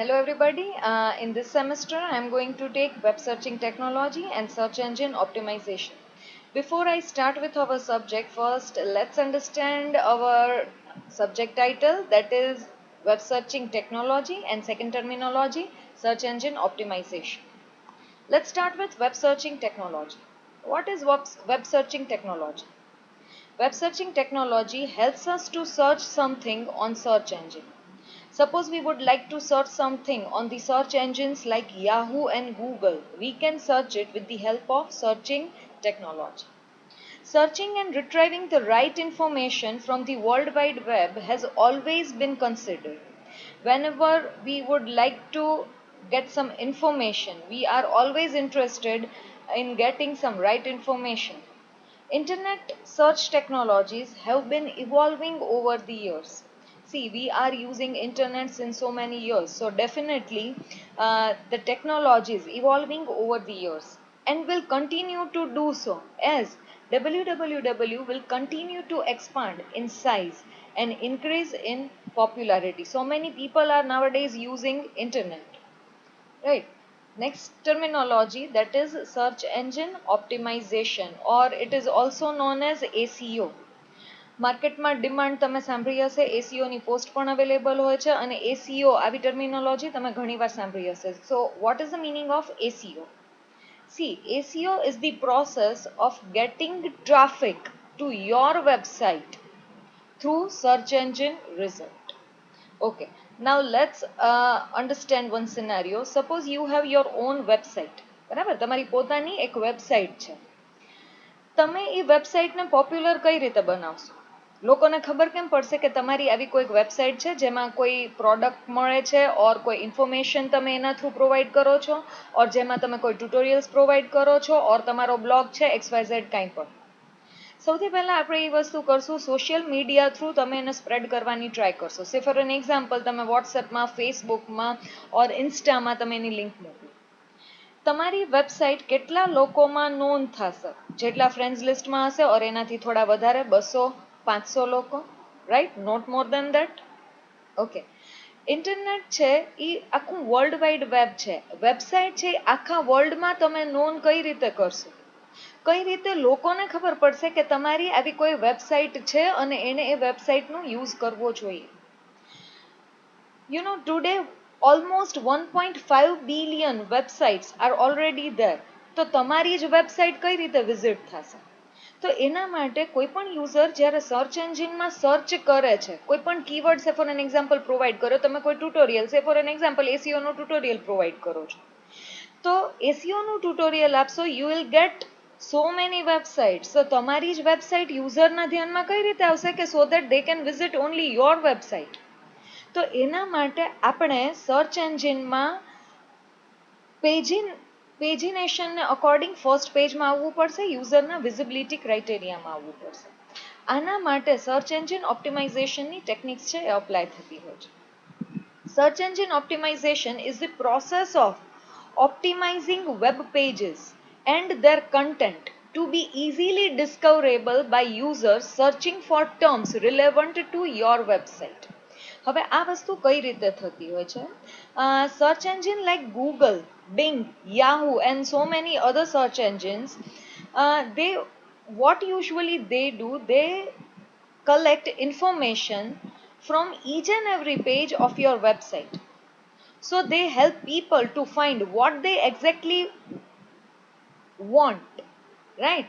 Hello everybody. In this semester, I am going to take web searching technology and search engine optimization. Before I start with our subject, first let's understand our subject title, that is web searching technology, and second terminology, search engine optimization. Let's start with web searching technology. What is web searching technology? Web searching technology helps us to search something on search engine. Suppose we would like to search something on the search engines like Yahoo and Google. We can search it with the help of searching technology. Searching and retrieving the right information from the World Wide Web has always been considered. Whenever we would like to get some information, we are always interested in getting some right information. Internet search technologies have been evolving over the years. See, we are using internet since so many years, so definitely the technology is evolving over the years and will continue to do so as www will continue to expand in size and increase in popularity. So many people are nowadays using internet, right? Next terminology, that is search engine optimization, or it is also known as ACO. માર્કેટમાં demand તમે સાંભળી હશે, ACO ની post પણ available હોય છે અને ACO આવી ટર્મિનોલોજી તમે ઘણીવાર સાંભળી હશે. So what is the meaning of ACO? See, ACO is the process of getting traffic to your website through search engine result. Okay, now let's understand one scenario. Suppose you have your own website. બરાબર, તમારી પોતાની એક website છે. તમે એ વેબસાઇટને popular કઈ રીતે બનાવશો? લોકોને ખબર કેમ પડશે કે તમારી આવી કોઈક વેબસાઇટ છે જેમાં કોઈ પ્રોડક્ટ મળે છે, ઓર કોઈ ઇન્ફોર્મેશન તમે એના થ્રુ પ્રોવાઈડ કરો છો, ઓર જેમાં તમે કોઈ ટ્યુટોરિયલ્સ પ્રોવાઈડ કરો છો, ઓર તમારો બ્લોગ છે XYZ કાંઈ પણ. સૌથી પહેલાં આપણે એ વસ્તુ કરશું, સોશિયલ મીડિયા થ્રુ તમે એને સ્પ્રેડ કરવાની ટ્રાય કરશો. સે ફોર એન એક્ઝામ્પલ, તમે વોટ્સએપમાં, ફેસબુકમાં ઓર ઇન્સ્ટામાં તમે એની લિંક મોકલો. તમારી વેબસાઇટ કેટલા લોકોમાં નોંધ થશે? જેટલા ફ્રેન્ડ્સ લિસ્ટમાં હશે ઓર એનાથી થોડા વધારે, 200-500 લોકો, right? Not more than that. Okay, internet છે એ આખું વર્લ્ડ વાઇડ વેબ છે. વેબસાઇટ છે આખા વર્લ્ડમાં તમે નોંધ કઈ રીતે કરશો? કઈ રીતે લોકોને ખબર પડશે કે તમારી આવી કોઈ વેબસાઇટ છે અને એને એ વેબસાઇટનો યુઝ કરવો જોઈએ? You know, today almost 1.5 billion websites are already there. તો તમારી જ વેબસાઇટ કઈ રીતે વિઝિટ થશે? તો એના માટે કોઈ પણ યુઝર જ્યારે સર્ચ એન્જિનમાં સર્ચ કરે છે, કોઈ પણ કીવર્ડ સે ફોર એન એક્ઝામ્પલ પ્રોવાઈડ કરો, તમે કોઈ tutorial say for an example એસીઓનું ટ્યુટોરિયલ પ્રોવાઈડ કરો છો, તો એસીઓનું ટ્યુટોરિયલ આપશો, you will get so many websites. તો તમારી જ વેબસાઇટ યુઝરના ધ્યાનમાં કઈ રીતે આવશે કે so that they can visit only your website? તો એના માટે આપણે સર્ચ એન્જિનમાં પેજિનેશનને અકોર્ડિંગ ફર્સ્ટ પેજમાં આવવું પડશે, યુઝરના વિઝિબિલિટી ક્રાઇટેરિયામાં આવવું પડશે. આના માટે સર્ચ એન્જિન ઓપ્ટિમાઇઝેશનની ટેકનિક્સ છે એ અપ્લાય થતી હોય છે. Search engine optimization is the process of optimizing web pages and their content to be easily discoverable by users searching for terms relevant to your website. હવે આ વસ્તુ કઈ રીતે થતી હોય છે? Search engine like Google, Bing, Yahoo and so many other search engines, they what usually they do, they collect information from each and every page of your website. So they help people to find what they exactly want, right?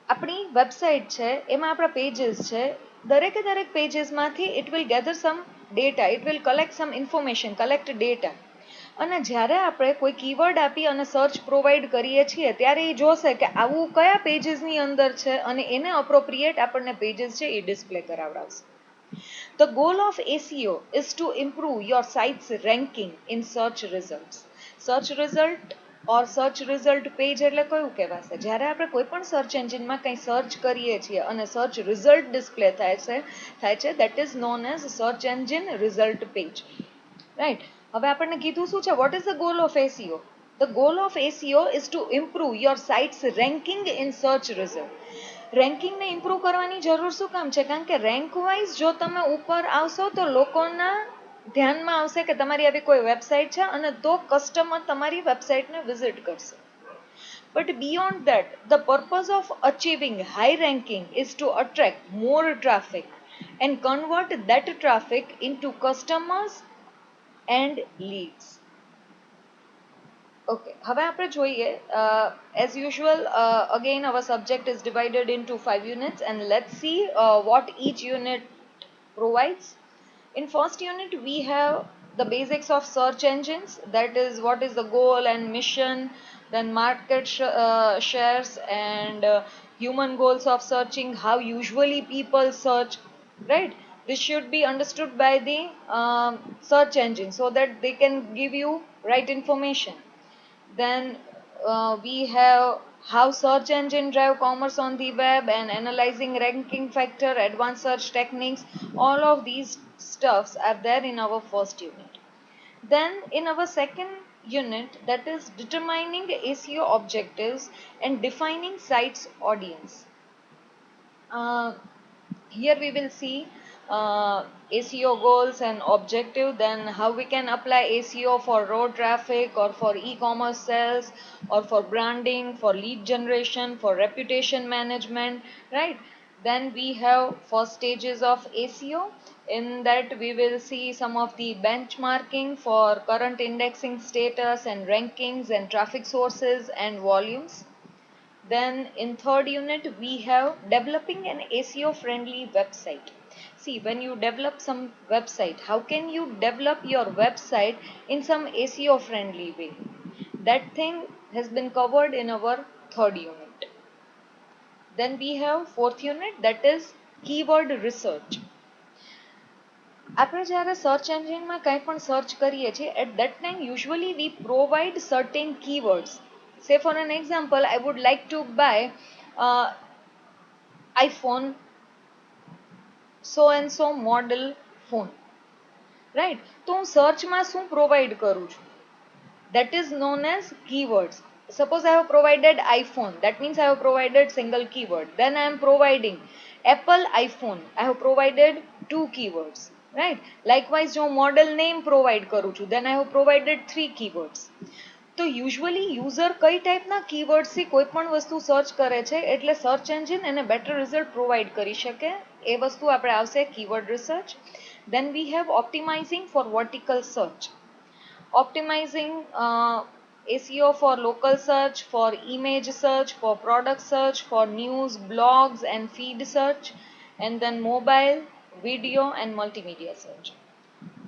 આપણી website છે એમાં આપણા pages છે, દરેકે દરેક પેજીસમાંથી it will gather some data, it will collect some information, collect data. અને જ્યારે આપણે કોઈ કીવર્ડ આપી અને સર્ચ પ્રોવાઈડ કરીએ છીએ ત્યારે એ જોશે કે આવું કયા પેજીસની અંદર છે અને એને અપ્રોપ્રિએટ આપણને પેજીસ છે એ display કરાવડાવશે. The goal of ACO is to improve your site's ranking in search results. Search result or search result page એટલે કયું કહેવાશે? જ્યારે આપણે કોઈ પણ સર્ચ એન્જિનમાં કંઈ સર્ચ કરીએ છીએ અને સર્ચ રિઝલ્ટ ડિસ્પ્લે થાય છે, that is known as search engine result page, right? હવે આપણને કીધું શું છે, what is the goal of ACO? The goal of ACO is to improve your site's ranking in search result. રેન્કિંગને improve કરવાની જરૂર શું કામ છે? કારણ કે રેન્ક વાઇઝ જો તમે ઉપર આવશો તો લોકોના ધ્યાનમાં આવશે કે તમારી આવી કોઈ વેબસાઇટ છે અને તો કસ્ટમર તમારી વેબસાઇટને વિઝિટ કરશે. But beyond that, the purpose of achieving high ranking is to attract more traffic and convert that traffic into customers and leads. Okay, હવે આપણે જોઈએ, as usual, again our subject is divided into 5 units and let's see what each unit provides. In first unit we have the basics of search engines, that is what is the goal and mission, then market shares and human goals of searching, how usually people search, right? This should be understood by the search engine so that they can give you right information. Then we have how search engine drive commerce on the web and analyzing ranking factor, advanced search techniques. All of these stuffs are there in our first unit. Then in our second unit, that is determining SEO objectives and defining sites audience. Uh, Here we will see SEO goals and objective, then how we can apply SEO for road traffic or for e-commerce sales or for branding, for lead generation, for reputation management, right? Then we have first stages of SEO. In that we will see some of the benchmarking for current indexing status and rankings and traffic sources and volumes. Then in third unit, we have developing an SEO friendly website. See, when you develop some website, how can you develop your website in some SEO friendly way? That thing has been covered in our third unit. Then we have fourth unit, that is keyword research. આપણે જ્યારે search એન્જિનમાં કંઈ પણ search કરીએ છીએ at that time usually we provide certain keywords. Say for an example, I would like to buy iPhone so and so model phone, right? તો હું સર્ચમાં શું પ્રોવાઈડ કરું છું? That is known as keywords. Suppose I have provided iPhone, that means I have provided single keyword. Then I am providing Apple iPhone, I have provided two keywords, right? Likewise, જો model name provide કરું છું, then I have provided three keywords. તો usually user કઈ ટાઈપના કીવર્ડ્સથી કોઈ પણ વસ્તુ search કરે છે એટલે સર્ચ એન્જિન એને બેટર રિઝલ્ટ પ્રોવાઈડ કરી શકે, એ વસ્તુ આપણે આવશે keyword research. Then we have optimizing for vertical search. Optimizing SEO for local search, for image search, for product search, for news, blogs and feed search, and then mobile, video and multimedia search.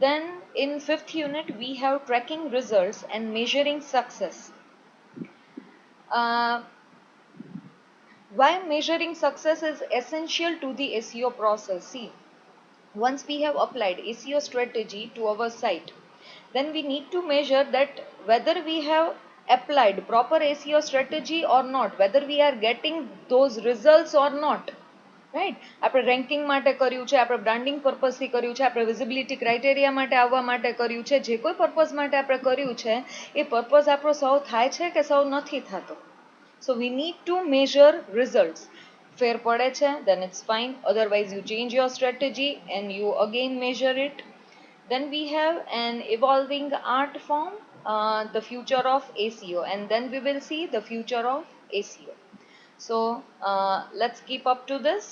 Then in fifth unit we have tracking results and measuring success. Why measuring success is essential to the SEO process? See, once we have applied SEO strategy to our site, then we need to measure that whether we have applied proper SEO strategy or not, whether we are getting those results or not, right? આપણે ranking માટે કર્યું છે, આપણે branding પર્પઝથી કર્યું છે, આપણે visibility criteria માટે આવવા માટે કર્યું છે, જે કોઈ પર્પઝ માટે આપણે કર્યું છે એ પર્પઝ આપણો સર્વ થાય છે કે સર્વ નથી થતો. So we need to measure results. ફેર પડે છે then it's fine, otherwise you change your strategy and you again measure it. Then we have an evolving art form, the future of SEO, and then we will see the future of SEO. So let's keep up to this.